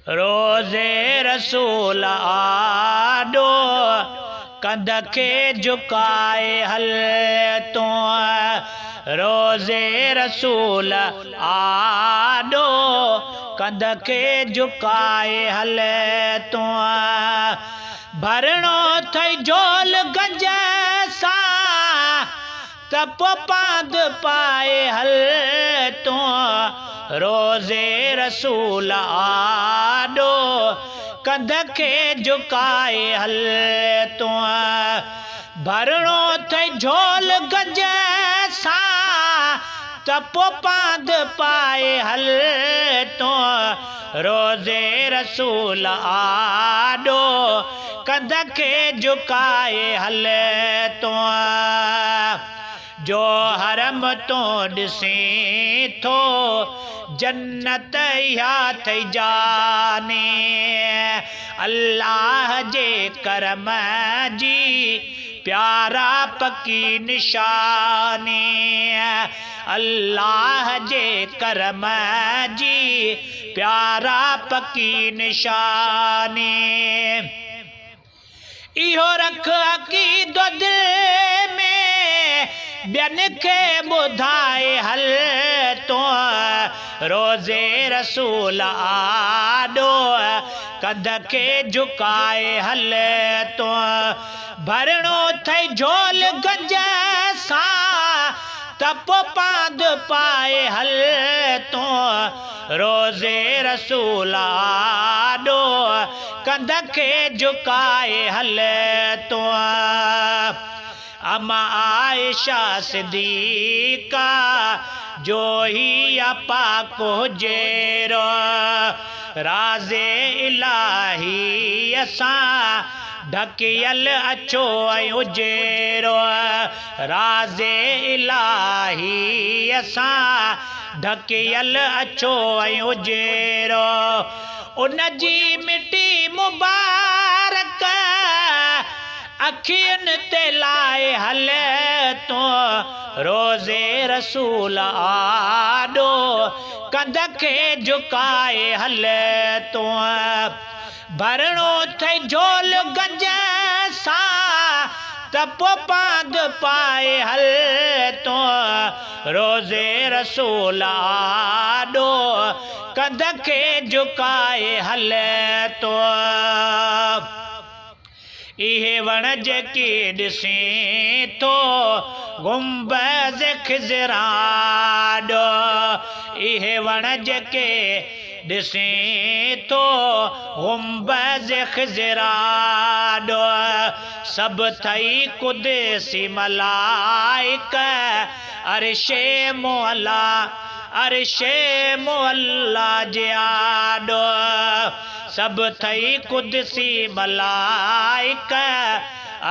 रोज़े रसूल आडो कंध खे झुकाए हल तो रोज़े रसूल आडो कंध खे झुकाए हल तो भरणो थई झोल गंज सां त पोइ पांद पाए हल तो रोज़े रसूल आडो कंध खे झुकाए हल तो भरणो थई झोल गंज सां त पोइ पांद पाए हल तो रोज़े रसूल आडो कंध खे झुकाए हल तो जो हरम तो ॾिसी थो जन्नत या थई जाने अल्लाह जे करम जी प्यारा पकी निशानी अल्लाह जे करम जी प्यारा पकी निशानी इहो रख अक़ीदो दिल में ॿियनि खे ॿुधाए हल तो रोज़े रसूल आडो कंध खे झुकाए हल तो भरणो थई झोल गंज सां त पोइ पांद पाए हल तो रोज़े रसूल आडो कंध खे झुकाए हल तो अम्मा आयशा सिद्दीक़ा जो ही पाक हुजेरो राज़े इलाही असां ढकियल अचो ऐं उजेरो राज़े इलाही असां ढकियल अचो ऐं उजेरो उन जी मिटी मुबारक अखियुनि ते लाए हल तो रोज़े रसूल आडो कंध खे झुकाए हल तो भरणो थई झोल गंज सां त पोइ पांद पाए हल तो रोज़े रसूल आडो कंध खे झुकाए हल तो इहे वण जेके ॾिसी थो गुंबज़ ख़िज़राडो इहे वण जेके ॾिसी थो गुंबज़ ख़िज़राडो सभु थई कुदसी मलाइक अर्शे मोअला अर्शे मोअला जे आडो सभु थई कुदसी मलाइक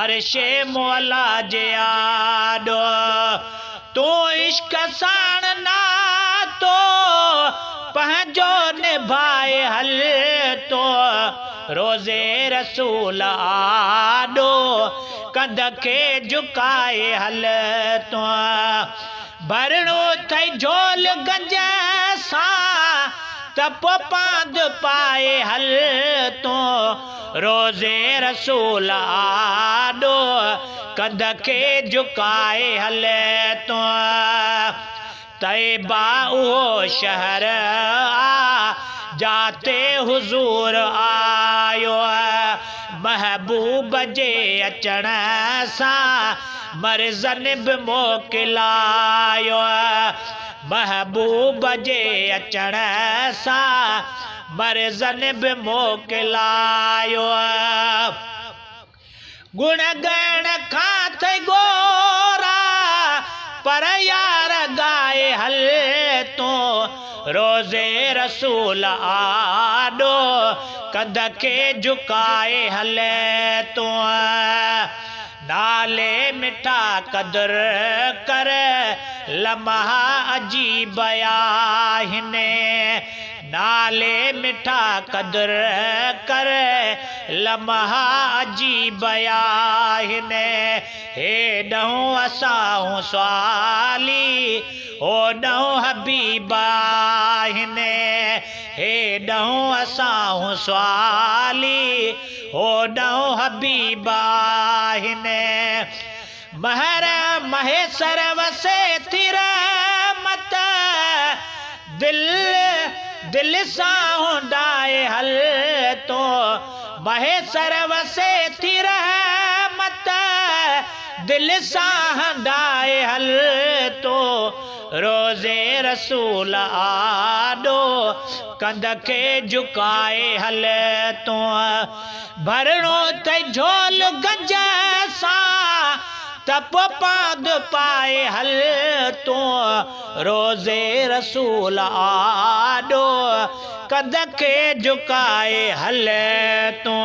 अर्शे मोअला जे आडो तू इश्क साण नातो पंहिंजो निभाए हल तो रोज़े रसूल आडो कंध खे झुकाए हल तो भरणो थई झोल गंज सां त पोइ पांद पाए हल तो रोज़े रसूल आडो कंध खे झुकाए हल तो तैबा उहो शहर आ जाते हुज़ूर आयो महबूब जे अचण सां मर्ज़नि बि मोकिलायो महबूब जे अचण सां मर्ज़नि बि मोकिलायो गुण गण खां थई गोरा पर यार गाए हल तो रोज़े रसूल आडो कंध खे झुकाए हल तो नाले मिठा कदर कर लम्हा अजीब आहिनि नाले मिठा कदर कर लम्हा अजीब आहिन हेॾऊं असां स्वाली होॾऊं हबीब आहिन हेॾऊं असां स्वाली होॾऊं हबीब आहिन महर महेसर वसे थी रहमत दिल सां हुंडाए हल तो महेसर वसे थी रहमत दिल सां हंडाए हल तो रोज़े रसूल आॾो कंध खे झुकाए हल तो भरणो त झोल गंज सां तप पाद पाए हल तो रोज़े रसूल आॾो कंध खे झुकाए हल तो